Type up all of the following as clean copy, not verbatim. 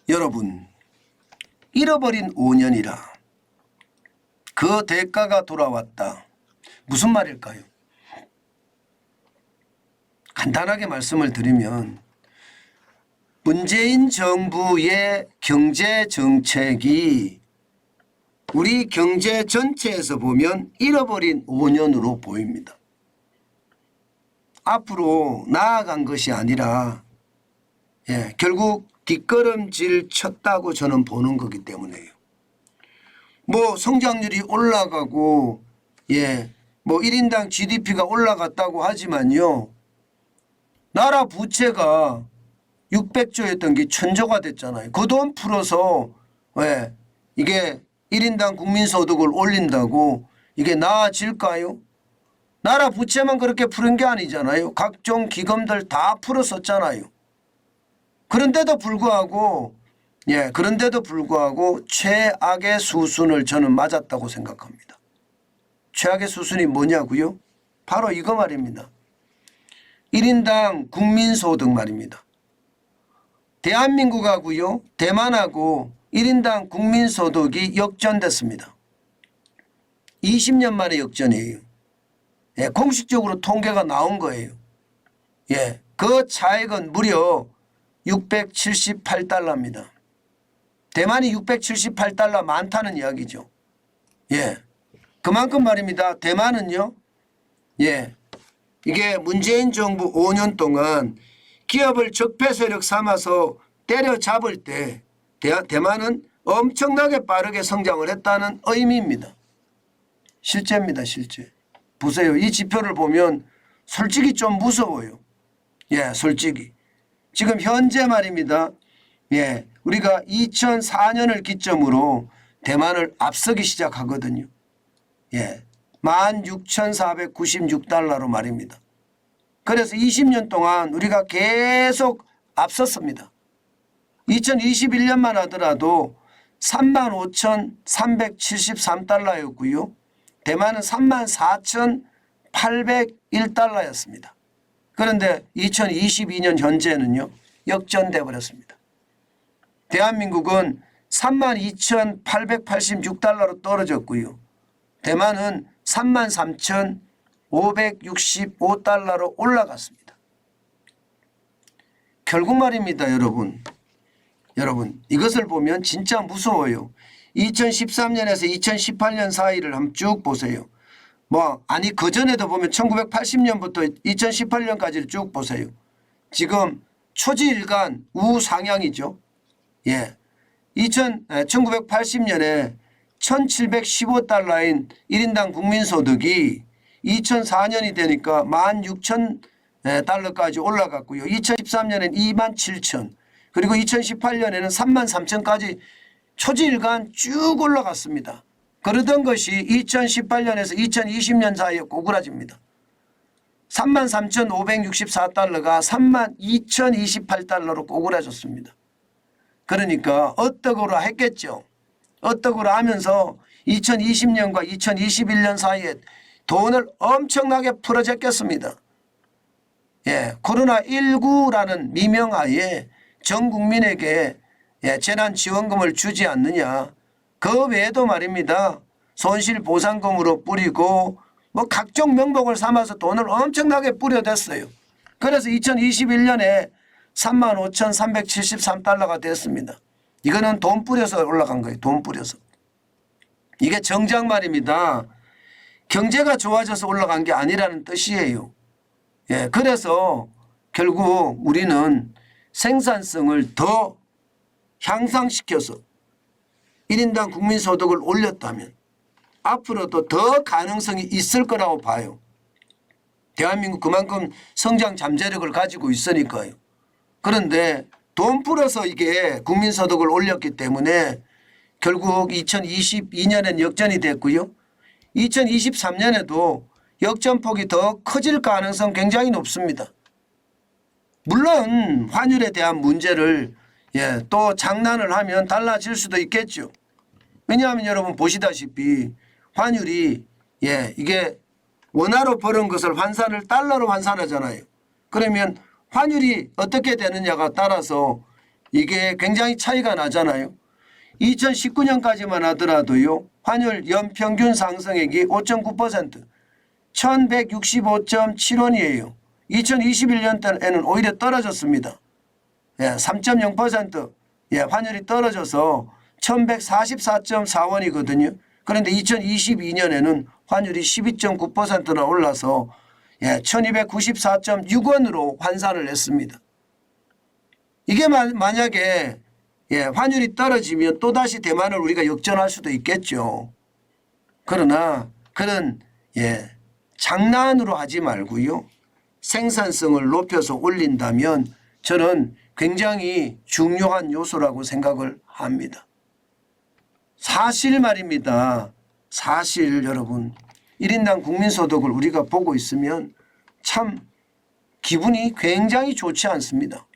여러분, 잃어버린 5년이라 그 대가가 돌아왔다. 무슨 말일까요? 간단하게 말씀을 드리면 문재인 정부의 경제 정책이 우리 경제 전체에서 보면 잃어버린 5년으로 보입니다. 앞으로 나아간 것이 아니라 결국 뒷걸음질 쳤다고 저는 보는 거기 때문에요. 뭐 성장률이 올라가고 뭐 1인당 GDP가 올라갔다고 하지만요. 나라 부채가 600조였던 게 1000조가 됐잖아요. 그 돈 풀어서 이게 1인당 국민소득을 올린다고 이게 나아질까요? 나라 부채만 그렇게 푸는 게 아니잖아요. 각종 기금들 다 풀었었잖아요. 그런데도 불구하고 최악의 수순을 저는 맞았다고 생각합니다. 최악의 수순이 뭐냐고요? 바로 이거 말입니다. 1인당 국민소득 말입니다. 대한민국하고요, 대만하고 1인당 국민소득이 역전됐습니다. 20년 만에 역전이에요. 공식적으로 통계가 나온 거예요. 그 차액은 무려 678달러입니다. 대만이 678달러 많다는 이야기죠. 그만큼 말입니다. 대만은요, 이게 문재인 정부 5년 동안 기업을 적폐 세력 삼아서 때려잡을 때 대만은 엄청나게 빠르게 성장을 했다는 의미입니다. 실제입니다. 실제. 보세요. 이 지표를 보면 솔직히 좀 무서워요. 솔직히. 지금 현재 말입니다. 우리가 2004년을 기점으로 대만을 앞서기 시작하거든요. 16,496달러로 말입니다. 그래서 20년 동안 우리가 계속 앞섰습니다. 2021년만 하더라도 35,373달러였고요. 대만은 34,801달러였습니다. 그런데 2022년 현재는요, 역전돼 버렸습니다. 대한민국은 32,886달러로 떨어졌고요. 대만은 33,565달러로 올라갔습니다. 결국 말입니다, 여러분. 이것을 보면 진짜 무서워요. 2013년에서 2018년 사이를 한번 쭉 보세요. 그 전에도 보면 1980년부터 2018년까지를 쭉 보세요. 지금 초지일간 우상향이죠. 1980년에 1,715달러인 1인당 국민소득이 2004년이 되니까 16,000달러까지 올라갔고요. 2013년에는 27,000, 그리고 2018년에는 33,000까지 초지일간 쭉 올라갔습니다. 그러던 것이 2018년에서 2020년 사이에 고꾸라집니다. 33,564달러가 32,028달러로 고꾸라졌습니다. 그러니까 어떡으로 했겠죠. 어떡으로 하면서 2020년과 2021년 사이에 돈을 엄청나게 풀어제꼈습니다. 코로나19라는 미명하에 전 국민에게 재난지원금을 주지 않느냐. 그 외에도 말입니다. 손실보상금으로 뿌리고 각종 명목을 삼아서 돈을 엄청나게 뿌려댔어요. 그래서 2021년에 35,373달러가 됐습니다. 이거는 돈 뿌려서 올라간 거예요. 돈 뿌려서. 이게 정작 말입니다. 경제가 좋아져서 올라간 게 아니라는 뜻이에요. 그래서 결국 우리는 생산성을 더 향상시켜서 1인당 국민소득을 올렸다면 앞으로도 더 가능성이 있을 거라고 봐요. 대한민국 그만큼 성장 잠재력을 가지고 있으니까요. 그런데 돈 풀어서 이게 국민소득을 올렸기 때문에 결국 2022년엔 역전이 됐고요. 2023년에도 역전폭이 더 커질 가능성 굉장히 높습니다. 물론 환율에 대한 문제를 또 장난을 하면 달라질 수도 있겠죠. 왜냐하면 여러분 보시다시피 환율이 이게 원화로 버는 것을 환산을 달러로 환산하잖아요. 그러면 환율이 어떻게 되느냐가 따라서 이게 굉장히 차이가 나잖아요. 2019년까지만 하더라도요. 환율 연평균 상승액이 5.9%, 1165.7원이에요. 2021년에는 오히려 떨어졌습니다. 3.0% 환율이 떨어져서 1144.4원이거든요. 그런데 2022년에는 환율이 12.9%나 올라서 1294.6원으로 환산을 했습니다. 이게 만약에 환율이 떨어지면 또다시 대만을 우리가 역전할 수도 있겠죠. 그러나 그런 장난으로 하지 말고요. 생산성을 높여서 올린다면 저는 굉장히 중요한 요소라고 생각을 합니다. 사실 말입니다. 사실 여러분 1인당 국민소득을 우리가 보고 있으면 참 기분이 굉장히 좋지 않습니다.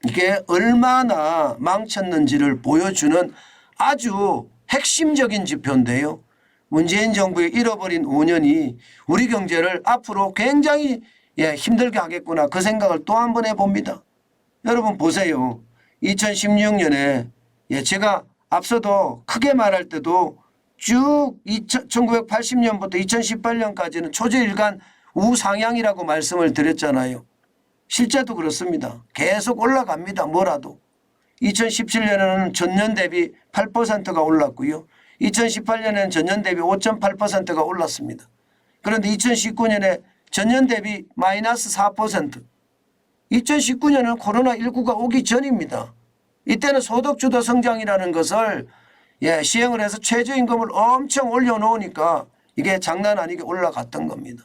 이게 얼마나 망쳤는지를 보여주는 아주 핵심적인 지표인데요. 문재인 정부의 잃어버린 5년이 우리 경제를 앞으로 굉장히 힘들게 하겠구나 그 생각을 또 한 번 해봅니다. 여러분 보세요. 2016년에 제가 앞서도 크게 말할 때도 쭉 1980년부터 2018년까지는 초저일간 우상향이라고 말씀을 드렸잖아요. 실제도 그렇습니다. 계속 올라갑니다. 뭐라도. 2017년에는 전년 대비 8%가 올랐고요. 2018년에는 전년 대비 5.8%가 올랐습니다. 그런데 2019년에 전년 대비 마이너스 4%. 2019년은 코로나19가 오기 전입니다. 이때는 소득주도 성장이라는 것을 시행을 해서 최저임금을 엄청 올려놓으니까 이게 장난 아니게 올라갔던 겁니다.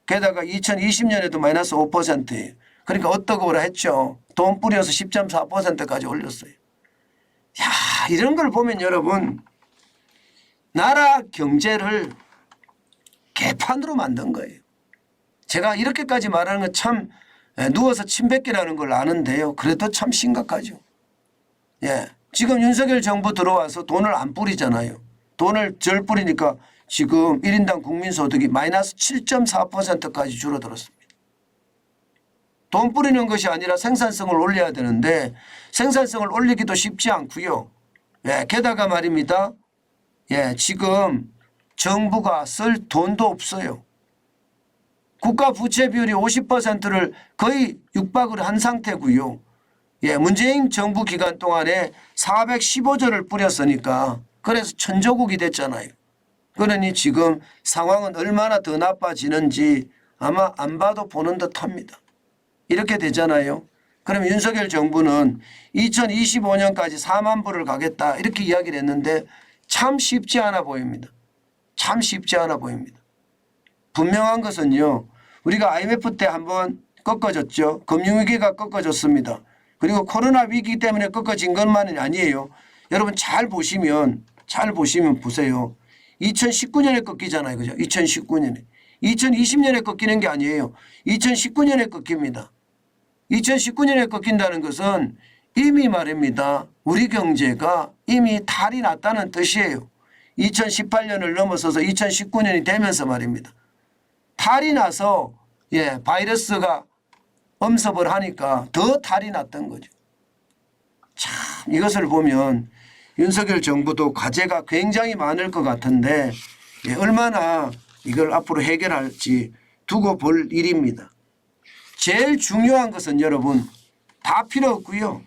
게다가 2020년에도 마이너스 5%예요. 그러니까 어떠고라 했죠. 돈 뿌려서 10.4%까지 올렸어요. 야, 이런 걸 보면 여러분 나라 경제를 개판으로 만든 거예요. 제가 이렇게까지 말하는 건 참 누워서 침 뱉기라는 걸 아는데요. 그래도 참 심각하죠. 지금 윤석열 정부 들어와서 돈을 안 뿌리잖아요. 돈을 절 뿌리니까 지금 1인당 국민소득이 마이너스 7.4%까지 줄어들었습니다. 돈 뿌리는 것이 아니라 생산성을 올려야 되는데 생산성을 올리기도 쉽지 않고요. 게다가 말입니다. 지금 정부가 쓸 돈도 없어요. 국가 부채 비율이 50%를 거의 육박을 한 상태고요. 문재인 정부 기간 동안에 415조를 뿌렸으니까 그래서 천조국이 됐잖아요. 그러니 지금 상황은 얼마나 더 나빠지는지 아마 안 봐도 보는 듯합니다. 이렇게 되잖아요. 그럼 윤석열 정부는 2025년까지 4만 불을 가겠다 이렇게 이야기를 했는데 참 쉽지 않아 보입니다. 참 쉽지 않아 보입니다. 분명한 것은요. 우리가 IMF 때 한번 꺾어졌죠. 금융위기가 꺾어졌습니다. 그리고 코로나 위기 때문에 꺾어진 것만은 아니에요. 여러분 잘 보시면 보세요. 2019년에 꺾이잖아요. 그죠? 2019년에. 2020년에 꺾이는 게 아니에요. 2019년에 꺾입니다. 2019년에 꺾인다는 것은 이미 말입니다. 우리 경제가 이미 탈이 났다는 뜻이에요. 2018년을 넘어서서 2019년이 되면서 말입니다. 탈이 나서 바이러스가 엄습을 하니까 더 탈이 났던 거죠. 참 이것을 보면 윤석열 정부도 과제가 굉장히 많을 것 같은데 얼마나 이걸 앞으로 해결할지 두고 볼 일입니다. 제일 중요한 것은 여러분 다 필요 없고요.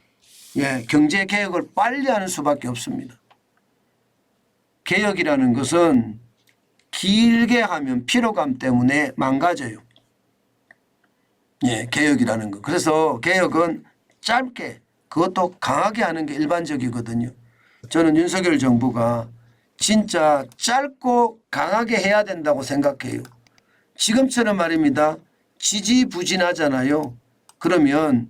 경제개혁을 빨리 하는 수밖에 없습니다. 개혁이라는 것은 길게 하면 피로감 때문에 망가져요. 개혁이라는 거. 그래서 개혁은 짧게 그것도 강하게 하는 게 일반적이거든요. 저는 윤석열 정부가 진짜 짧고 강하게 해야 된다고 생각해요. 지금처럼 말입니다. 지지부진하잖아요. 그러면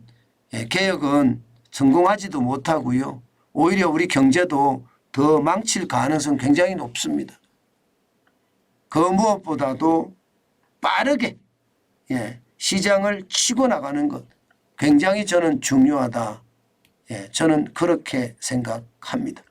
개혁은 성공하지도 못하고요. 오히려 우리 경제도 더 망칠 가능성이 굉장히 높습니다. 그 무엇보다도 빠르게 시장을 치고 나가는 것 굉장히 저는 중요하다. 저는 그렇게 생각합니다.